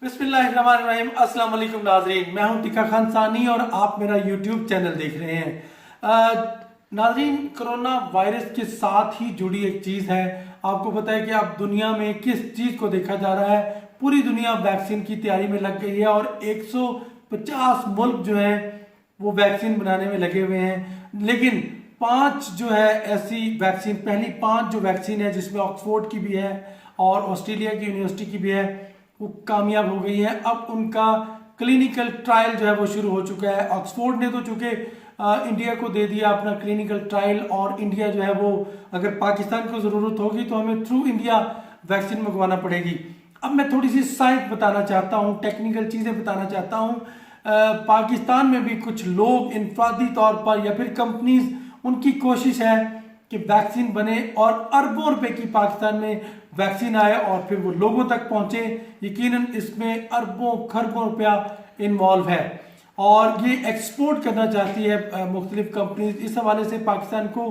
बिस्मिल्लाहिर्रहमानिर्रहीम। अस्सलाम वालेकुम नाजरीन, मैं हूं टिक्का खान सानी और आप मेरा यूट्यूब चैनल देख रहे हैं। नाजरीन, कोरोना वायरस के साथ ही जुड़ी एक चीज़ है। आपको पता है कि अब दुनिया में किस चीज़ को देखा जा रहा है। पूरी दुनिया वैक्सीन की तैयारी में लग गई है और 150 मुल्क जो है वो वैक्सीन बनाने में लगे हुए हैं। लेकिन पांच जो है ऐसी वैक्सीन, पहली पांच जो वैक्सीन है जिसमें ऑक्सफोर्ड की भी है और ऑस्ट्रेलिया की यूनिवर्सिटी की भी है, वो कामयाब हो गई है। अब उनका क्लिनिकल ट्रायल जो है वो शुरू हो चुका है। ऑक्सफोर्ड ने तो चूंकि इंडिया को दे दिया अपना क्लिनिकल ट्रायल, और इंडिया जो है वो अगर पाकिस्तान को ज़रूरत होगी तो हमें थ्रू इंडिया वैक्सीन मंगवाना पड़ेगी। अब मैं थोड़ी सी साइंस बताना चाहता हूँ, टेक्निकल चीज़ें बताना चाहता हूँ। पाकिस्तान में भी कुछ लोग इनफरादी तौर पर या फिर कंपनीज, उनकी कोशिश है कि वैक्सीन बने और अरबों रुपए की पाकिस्तान में वैक्सीन आए और फिर वो लोगों तक पहुंचे। यकीनन इसमें अरबों खरबों रुपया इन्वॉल्व है और ये एक्सपोर्ट करना चाहती है मुख्तलिफ कंपनीज। इस हवाले से पाकिस्तान को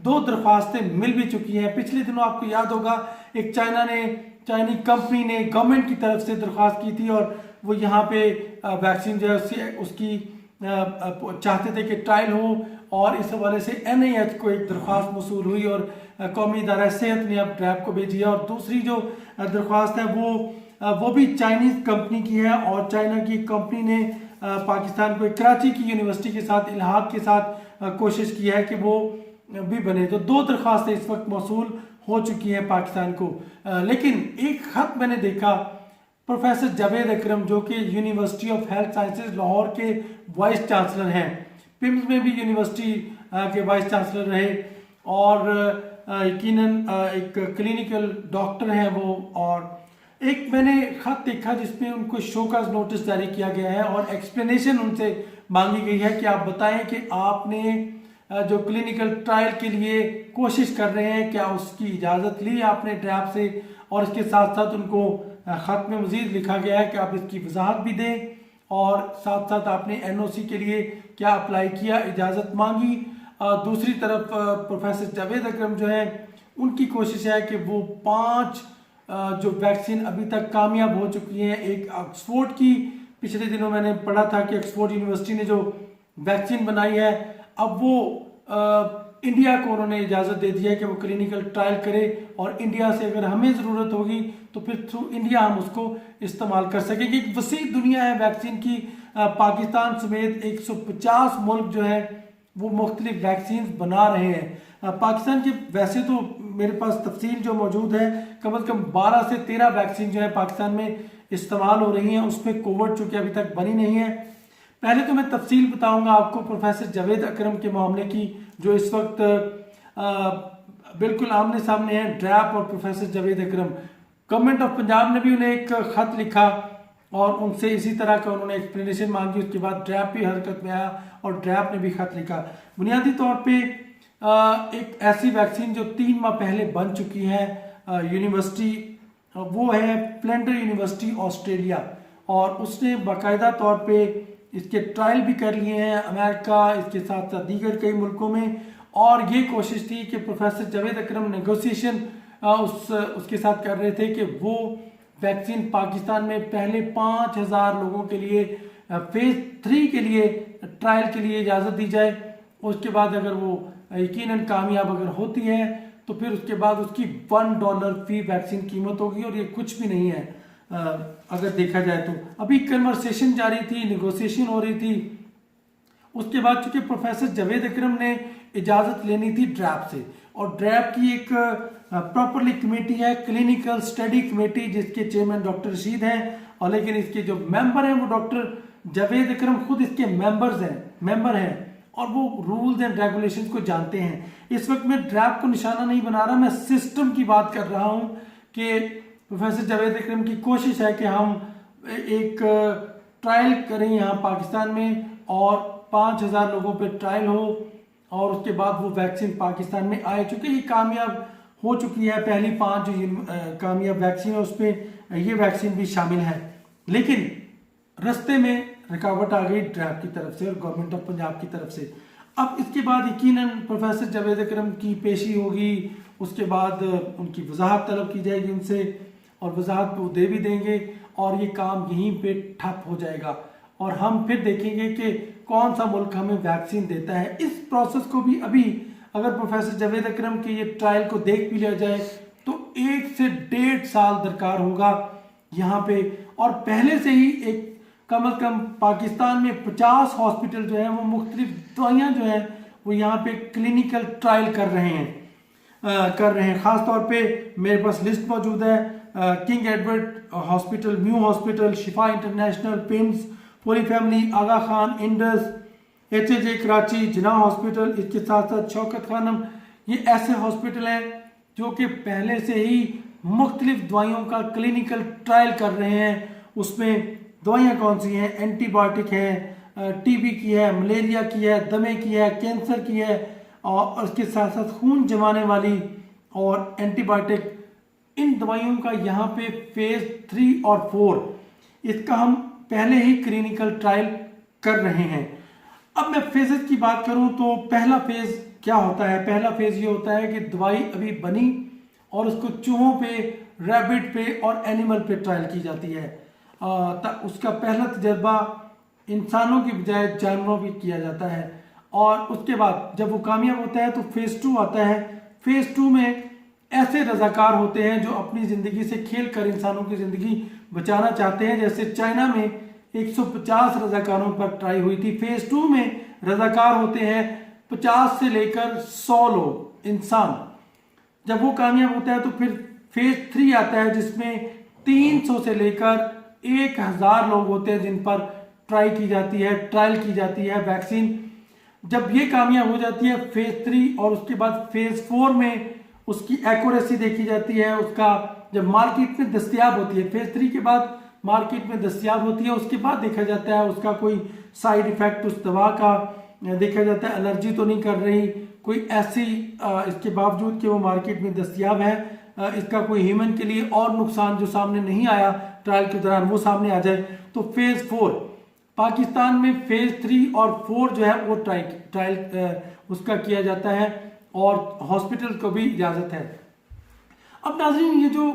2 दरख्वास्तें मिल भी चुकी हैं। पिछले दिनों आपको याद होगा एक चाइनी कंपनी ने गवर्नमेंट की तरफ से दरख्वास्त की थी और वो यहाँ पे वैक्सीन जो है उसकी चाहते थे कि ट्रायल हो, और इस हवाले से NIH को एक दरख्वास्त मौसूल हुई और कौमी इदारा सेहत ने अब ड्रैप को भेजी है। और दूसरी जो दरख्वास्त है वो भी चाइनीज कंपनी की है और चाइना की कंपनी ने पाकिस्तान को कराची की यूनिवर्सिटी के साथ इल्हाक के साथ कोशिश की है कि वो भी बने। तो 2 दरख्वास्तें इस वक्त मौसूल हो चुकी हैं पाकिस्तान को। लेकिन एक खत मैंने देखा, प्रोफेसर जावेद अकरम जो कि university of health sciences Lahore के वाइस चांसलर हैं, पिम्स में भी यूनिवर्सिटी के वाइस चांसलर रहे और यकीनन एक क्लिनिकल डॉक्टर हैं वो। और एक मैंने खत देखा जिसमें उनको शोकॉज नोटिस जारी किया गया है और एक्सप्लेनेशन उनसे मांगी गई है कि आप बताएं कि आपने जो क्लिनिकल ट्रायल के लिए कोशिश कर रहे हैं क्या उसकी इजाज़त ली आपने ड्रैप से। और इसके साथ साथ उनको खत में मजीद लिखा गया है कि आप इसकी वजाहत भी दें और साथ साथ आपने NOC के लिए क्या अप्लाई किया, इजाज़त मांगी। दूसरी तरफ प्रोफेसर जावेद अकरम जो है उनकी कोशिश है कि वो 5 जो वैक्सीन अभी तक कामयाब हो चुकी हैं। एक ऑक्सफोर्ड की, पिछले दिनों मैंने पढ़ा था कि ऑक्सफोर्ड यूनिवर्सिटी ने जो वैक्सीन बनाई है, अब वो इंडिया को उन्होंने इजाज़त दे दी है कि वो क्लिनिकल ट्रायल करे और इंडिया से अगर हमें ज़रूरत होगी तो फिर थ्रू इंडिया हम उसको इस्तेमाल कर सकेंगे। एक वसी दुनिया है वैक्सीन की। पाकिस्तान समेत 150 मुल्क जो है वो मुख्तलिफ वैक्सीन बना रहे हैं। पाकिस्तान के वैसे तो मेरे पास तफसील जो मौजूद है, कम से कम 12 से 13 वैक्सीन जो है पाकिस्तान में इस्तेमाल हो रही हैं। उसमें कोविड चूँकि अभी तक बनी नहीं है। पहले तो मैं तफसील बताऊंगा आपको प्रोफेसर जावेद अकरम के मामले की, जो इस वक्त बिल्कुल आमने सामने है, ड्रैप और professor Javed Akram. Government of Punjab ने भी उन्हें एक खत लिखा और उनसे इसी तरह का उन्होंने एक्सप्लेनेशन मांगी। उसके बाद ड्रैप भी हरकत में आया और ड्रैप ने भी खत लिखा। बुनियादी तौर पे एक ऐसी वैक्सीन जो 3 माह पहले बन चुकी है यूनिवर्सिटी, वो है फ्लेंडर यूनिवर्सिटी ऑस्ट्रेलिया, और उसने बाकायदा तौर पे इसके ट्रायल भी कर लिए हैं अमेरिका, इसके साथ साथ दीगर कई मुल्कों में। और ये कोशिश थी कि प्रोफेसर जावेद अकरम नेगोशिएशन उसके साथ कर रहे थे कि वो वैक्सीन पाकिस्तान में पहले 5000 लोगों के लिए फेज 3 के लिए ट्रायल के लिए इजाज़त दी जाए। उसके बाद अगर वो यकीनन कामयाब अगर होती है तो फिर उसके बाद उसकी $1 फी वैक्सीन कीमत होगी और ये कुछ भी नहीं है अगर देखा जाए तो। अभी कन्वर्सेशन जारी थी, निगोशिएशन हो रही थी। उसके बाद चूंकि प्रोफेसर जावेद अकरम ने इजाज़त लेनी थी ड्रैप से, और ड्रैप की एक प्रॉपरली कमेटी है, क्लिनिकल स्टडी कमेटी, जिसके चेयरमैन डॉक्टर रशीद हैं, और लेकिन इसके जो मेंबर हैं वो डॉक्टर जावेद अकरम खुद इसके मेंबर हैं और वो रूल्स एंड रेगुलेशंस को जानते हैं। इस वक्त मैं ड्रैप को निशाना नहीं बना रहा, मैं सिस्टम की बात कर रहा हूँ कि प्रोफेसर जावेद अकरम की कोशिश है कि हम एक ट्रायल करें यहाँ पाकिस्तान में और 5000 लोगों पे ट्रायल हो और उसके बाद वो वैक्सीन पाकिस्तान में आए। चूँकि ये कामयाब हो चुकी है, पहली 5 जो कामयाब वैक्सीन है उसमें ये वैक्सीन भी शामिल है। लेकिन रास्ते में रुकावट आ गई ड्रैप की तरफ से और गवर्नमेंट ऑफ पंजाब की तरफ से। अब इसके बाद यकीनन प्रोफेसर जावेद अकरम की पेशी होगी, उसके बाद उनकी वजाहत तलब की जाएगी उनसे और वजाहत वो दे भी देंगे। और ये काम यहीं पे ठप हो जाएगा और हम फिर देखेंगे कि कौन सा मुल्क हमें वैक्सीन देता है। इस प्रोसेस को भी अभी अगर प्रोफेसर जावेद अकरम के ये ट्रायल को देख भी लिया जाए तो 1 से 1.5 साल दरकार होगा यहाँ पे। और पहले से ही एक कम अज कम पाकिस्तान में 50 हॉस्पिटल जो है वो मुख्तलिफ दवाइयाँ जो है वो यहाँ पे क्लिनिकल ट्रायल कर रहे हैं। ख़ास तौर पे मेरे पास लिस्ट मौजूद है। King Edward hospital, mu hospital, शिफा इंटरनेशनल, पिम्स, पूरी फैमिली, आगा खान, इंडस, HJ कराची, जिना हॉस्पिटल, इसके साथ साथ शौकत खानम, ये ऐसे हॉस्पिटल हैं जो कि पहले से ही मुख्तलिफ दवाइयों का क्लिनिकल ट्रायल कर रहे हैं। उसमें दवाइयाँ कौन सी हैं? एंटीबायोटिक है, TB की है, मलेरिया की है, दमे की है, कैंसर की है और उसके साथ साथ खून जमाने वाली और एंटीबायोटिक। इन दवाइयों का यहाँ पे फेज 3 और 4 इसका हम पहले ही क्लिनिकल ट्रायल कर रहे हैं। अब मैं फेजेस की बात करूं तो पहला फेज क्या होता है? पहला फेज ये होता है कि दवाई अभी बनी और उसको चूहों पे, रैबिट पे और एनिमल पे ट्रायल की जाती है। उसका पहला तजर्बा इंसानों की बजाय जानवरों पे किया जाता है और उसके बाद जब वो कामयाब होता है तो फेज 2 आता है। फेज 2 में ऐसे रजाकार होते हैं जो अपनी ज़िंदगी से खेल कर इंसानों की ज़िंदगी बचाना चाहते हैं। जैसे चाइना में 150 रजाकारों पर ट्राई हुई थी। फेज 2 में रजाकार होते हैं 50 से लेकर 100 लोग, इंसान। जब वो कामयाब होता है तो फिर फेज 3 आता है जिसमें 300 से लेकर 1000 लोग होते हैं जिन पर ट्रायल की जाती है वैक्सीन। जब ये कामयाब हो जाती है फेज 3 और उसके बाद फेज 4 में उसकी एक्यूरेसी देखी जाती है। उसका जब मार्केट में दस्तयाब होती है, फेज 3 के बाद मार्केट में दस्तयाब होती है, उसके बाद देखा जाता है उसका कोई साइड इफेक्ट उस दवा का देखा जाता है, एलर्जी तो नहीं कर रही कोई ऐसी, इसके बावजूद कि वो मार्केट में दस्तयाब है, इसका कोई ह्यूमन के लिए और नुकसान जो सामने नहीं आया ट्रायल के दौरान वो सामने आ जाए। तो फेज 4 पाकिस्तान में फेज 3 और 4 जो है वो ट्रायल उसका किया जाता है और हॉस्पिटल को भी इजाज़त है। अब नाज़रीन ये जो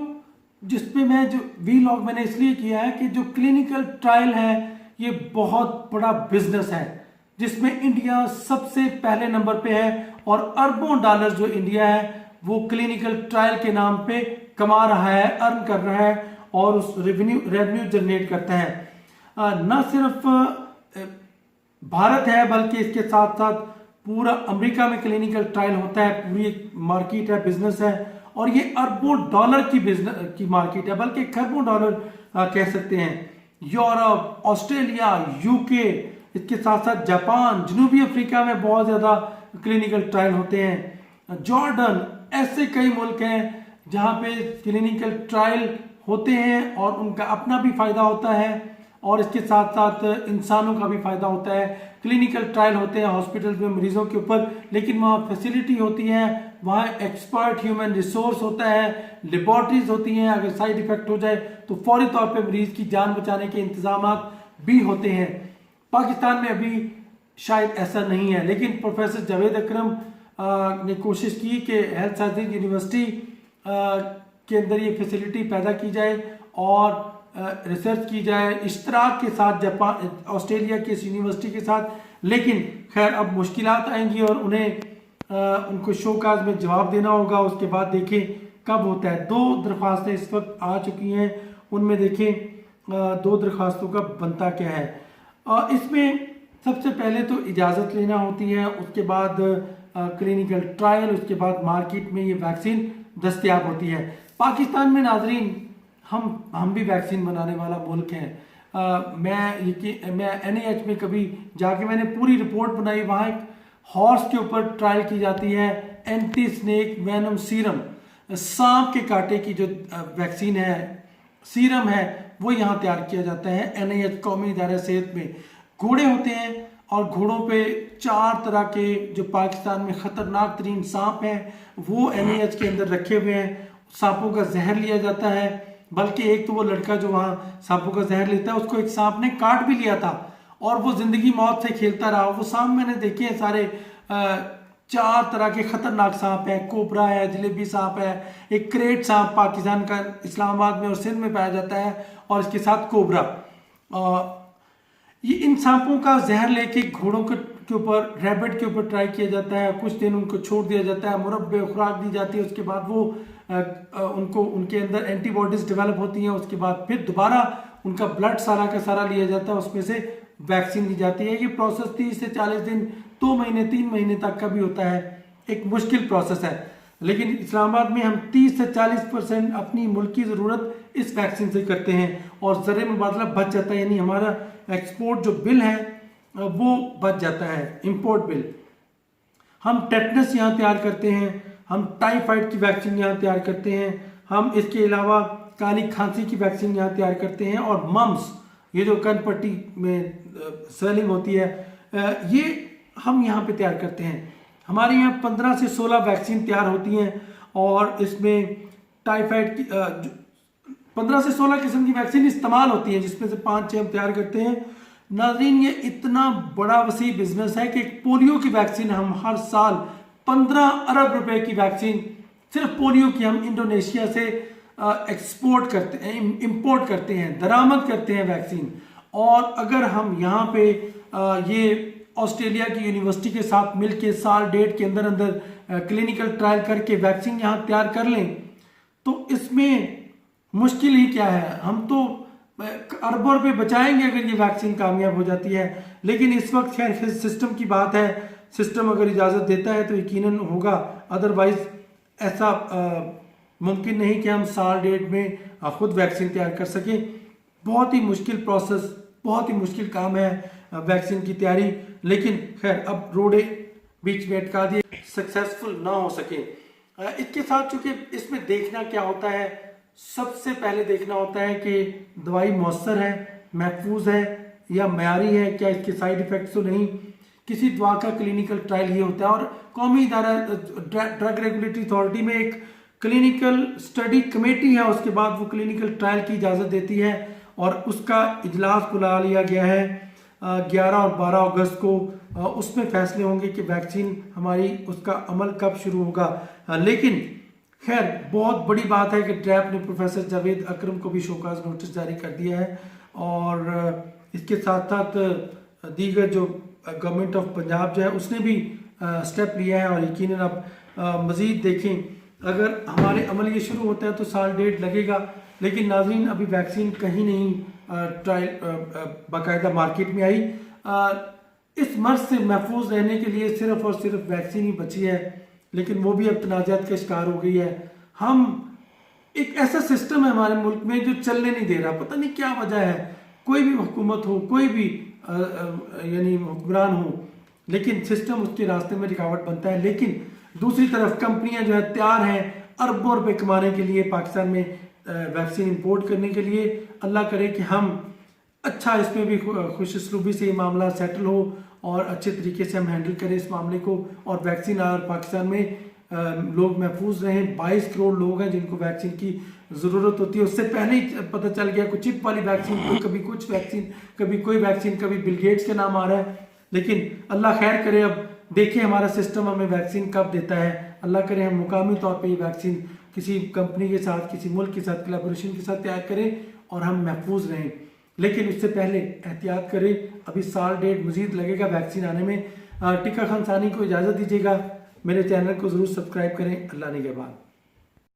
जिसपे मैं जो वीलॉग मैंने इसलिए किया है कि जो क्लिनिकल ट्रायल है ये बहुत बड़ा बिजनेस है जिसमें इंडिया सबसे पहले नंबर पे है और अरबों डॉलर जो इंडिया है वो क्लिनिकल ट्रायल के नाम पे कमा रहा है, अर्न कर रहा है और उस रेवेन्यू जनरेट करता है। न सिर्फ भारत है बल्कि इसके साथ साथ पूरा अमेरिका में क्लिनिकल ट्रायल होता है, पूरी एक मार्केट है, बिजनेस है और ये अरबों डॉलर की मार्केट है, बल्कि खरबों डॉलर कह सकते हैं। यूरोप, ऑस्ट्रेलिया, यूके, इसके साथ साथ जापान, जनूबी अफ्रीका में बहुत ज़्यादा क्लिनिकल ट्रायल होते हैं। जॉर्डन, ऐसे कई मुल्क हैं जहाँ पे क्लिनिकल ट्रायल होते हैं और उनका अपना भी फ़ायदा होता है और इसके साथ साथ इंसानों का भी फ़ायदा होता है। क्लिनिकल ट्रायल होते हैं हॉस्पिटल में मरीजों के ऊपर, लेकिन वहाँ फैसिलिटी होती है, वहाँ एक्सपर्ट ह्यूमन रिसोर्स होता है, लेबॉर्ट्रीज होती हैं, अगर साइड इफेक्ट हो जाए तो फौरी तौर पे मरीज की जान बचाने के इंतजाम भी होते हैं। पाकिस्तान में अभी शायद ऐसा नहीं है, लेकिन प्रोफेसर जावेद अकरम ने कोशिश की कि हेल्थ साइंसेज यूनिवर्सिटी के अंदर ये फैसिलिटी पैदा की जाए और रिसर्च की जाए इश्तराक के साथ जापान, ऑस्ट्रेलिया की इस यूनिवर्सिटी के साथ। लेकिन खैर अब मुश्किलात आएंगी और उनको शोकाज में जवाब देना होगा, उसके बाद देखें कब होता है। 2 दरख्वास्तें इस वक्त आ चुकी हैं, उनमें देखें 2 दरख्वास्तों का बनता क्या है। इसमें सबसे पहले तो इजाज़त लेना होती है, उसके बाद क्लिनिकल ट्रायल, उसके बाद मार्केट में ये वैक्सीन दस्तयाब होती है। पाकिस्तान में नाजरीन हम भी वैक्सीन बनाने वाला मुल्क है। मैं NIH में कभी जाके मैंने पूरी रिपोर्ट बनाई, वहाँ एक हॉर्स के ऊपर ट्रायल की जाती है, एंटी स्नेक वेनम सीरम, सांप के कांटे की जो वैक्सीन है, सीरम है, वो यहाँ तैयार किया जाता है NIH कौमी इदारा सेहत में। घोड़े होते हैं और घोड़ों पे 4 तरह के जो पाकिस्तान में ख़तरनाक तरीन सांप हैं वो NIH के अंदर रखे हुए हैं। सांपों का जहर लिया जाता है, बल्कि एक तो वो लड़का जो वहाँ सांपों का जहर लेता है उसको एक सांप ने काट भी लिया था और वो जिंदगी मौत से खेलता रहा। वो सांप मैंने देखे हैं सारे 4 तरह के खतरनाक सांप हैं, कोबरा है, जलेबी सांप है, एक क्रेट सांप पाकिस्तान का इस्लामाबाद में और सिंध में पाया जाता है, और इसके साथ कोबरा। ये इन सांपों का जहर लेके घोड़ों के ऊपर, रैबिट के ऊपर ट्राई किया जाता है, कुछ दिन उनको छोड़ दिया जाता है, मुरब्बे खुराक दी जाती है, उसके बाद वो उनको उनके अंदर एंटीबॉडीज डेवलप होती हैं, उसके बाद फिर दोबारा उनका ब्लड सारा का सारा लिया जाता है, उसमें से वैक्सीन दी जाती है। ये प्रोसेस 30 से 40 दिन, 2 महीने, 3 महीने तक का भी होता है, एक मुश्किल प्रोसेस है। लेकिन इस्लामाबाद में हम 30 से 40% अपनी मुल्क की ज़रूरत इस वैक्सीन से करते हैं और ज़र मुबादला बच जाता है, यानी हमारा एक्सपोर्ट जो बिल है वो बच जाता है, इंपोर्ट बिल। हम टेटनस यहाँ तैयार करते हैं, हम टाइफाइड की वैक्सीन यहाँ तैयार करते हैं, हम इसके अलावा काली खांसी की वैक्सीन यहाँ तैयार करते हैं, और मम्स, ये जो कन पट्टी में स्वेलिंग होती है, ये हम यहाँ पे तैयार करते हैं। हमारे यहाँ 15 से 16 वैक्सीन तैयार होती हैं, और इसमें टाइफाइड की 15 से 16 किस्म की वैक्सीन इस्तेमाल होती है, जिसमें से 5-6 हम तैयार करते हैं। नाज़रीन, ये इतना बड़ा वसी बिजनेस है कि पोलियो की वैक्सीन हम हर साल 15 अरब रुपए की वैक्सीन सिर्फ पोलियो की हम इंडोनेशिया से एक्सपोर्ट करते हैं, इंपोर्ट करते हैं, दरामद करते हैं वैक्सीन। और अगर हम यहाँ पे ये ऑस्ट्रेलिया की यूनिवर्सिटी के साथ मिलके साल डेढ़ के अंदर अंदर क्लिनिकल ट्रायल करके वैक्सीन यहाँ तैयार कर लें, तो इसमें मुश्किल ही क्या है, हम तो अरबों रुपए बचाएंगे अगर ये वैक्सीन कामयाब हो जाती है। लेकिन इस वक्त खैर सिस्टम की बात है, सिस्टम अगर इजाज़त देता है तो यकीनन होगा, अदरवाइज ऐसा मुमकिन नहीं कि हम साल डेढ़ में खुद वैक्सीन तैयार कर सकें। बहुत ही मुश्किल प्रोसेस, बहुत ही मुश्किल काम है वैक्सीन की तैयारी। लेकिन खैर अब रोडे बीच में अटका दिए, सक्सेसफुल ना हो सके। इसके साथ चूंकि इसमें देखना क्या होता है, सबसे पहले देखना होता है कि दवाई मौसर है, महफूज है या मयारी है, क्या इसके साइड इफेक्ट्स तो नहीं। किसी दवा का क्लिनिकल ट्रायल ये होता है, और कौमी इदारा ड्रग रेगुलेटरी अथॉरिटी में एक क्लिनिकल स्टडी कमेटी है, उसके बाद वो क्लिनिकल ट्रायल की इजाज़त देती है, और उसका इजलास बुला लिया गया है 11 और 12 अगस्त को। उसमें फैसले होंगे कि वैक्सीन हमारी उसका अमल कब शुरू होगा। लेकिन खैर बहुत बड़ी बात है कि ड्रैप ने प्रोफेसर जावेद अकरम को भी शोकाज नोटिस जारी कर दिया है, और इसके साथ साथ दीगर जो गवर्नमेंट ऑफ पंजाब जो है उसने भी स्टेप लिया है। और यकीनन अब मज़ीद देखें, अगर हमारे अमल ये शुरू होता है तो साल डेढ़ लगेगा। लेकिन नाज़रीन, अभी वैक्सीन कहीं नहीं ट्रायल बाकायदा मार्केट में आई। इस मर्ज से महफूज रहने के लिए सिर्फ और सिर्फ वैक्सीन ही बची है, लेकिन वो भी अब तनाज़ात का शिकार हो गई है। हम एक ऐसा सिस्टम है हमारे मुल्क में जो चलने नहीं दे रहा, पता नहीं क्या वजह है। कोई भी हुकूमत हो, कोई भी यानी हुक्मरान हो, लेकिन सिस्टम उसके रास्ते में रुकावट बनता है। लेकिन दूसरी तरफ कंपनियां जो है तैयार हैं अरबों रुपए कमाने के लिए, पाकिस्तान में वैक्सीन इंपोर्ट करने के लिए। अल्लाह करे कि हम अच्छा इसमें भी खुशस्लूबी से ये मामला सेटल हो और अच्छे तरीके से हम हैंडल करें इस मामले को, और वैक्सीन आए और पाकिस्तान में लोग महफूज रहें। 22 करोड़ लोग हैं जिनको वैक्सीन की ज़रूरत होती है। उससे पहले ही पता चल गया कुछ चिप वाली वैक्सीन, कभी कुछ वैक्सीन, कभी कोई वैक्सीन, कभी बिल गेट्स का नाम आ रहा है। लेकिन अल्लाह खैर करे, अब देखिए हमारा सिस्टम हमें वैक्सीन कब देता है। अल्लाह करे हम मुकामी तौर पर ये वैक्सीन किसी कंपनी के साथ, किसी मुल्क के साथ कोलैबोरेशन के साथ तैयार करें और हम महफूज रहें। लेकिन उससे पहले एहतियात करें, अभी साल डेढ़ मजीद लगेगा वैक्सीन आने में। टिक्का खान सानी को इजाज़त दीजिएगा, मेरे चैनल को ज़रूर सब्सक्राइब करें। अल्लाह निगहबान।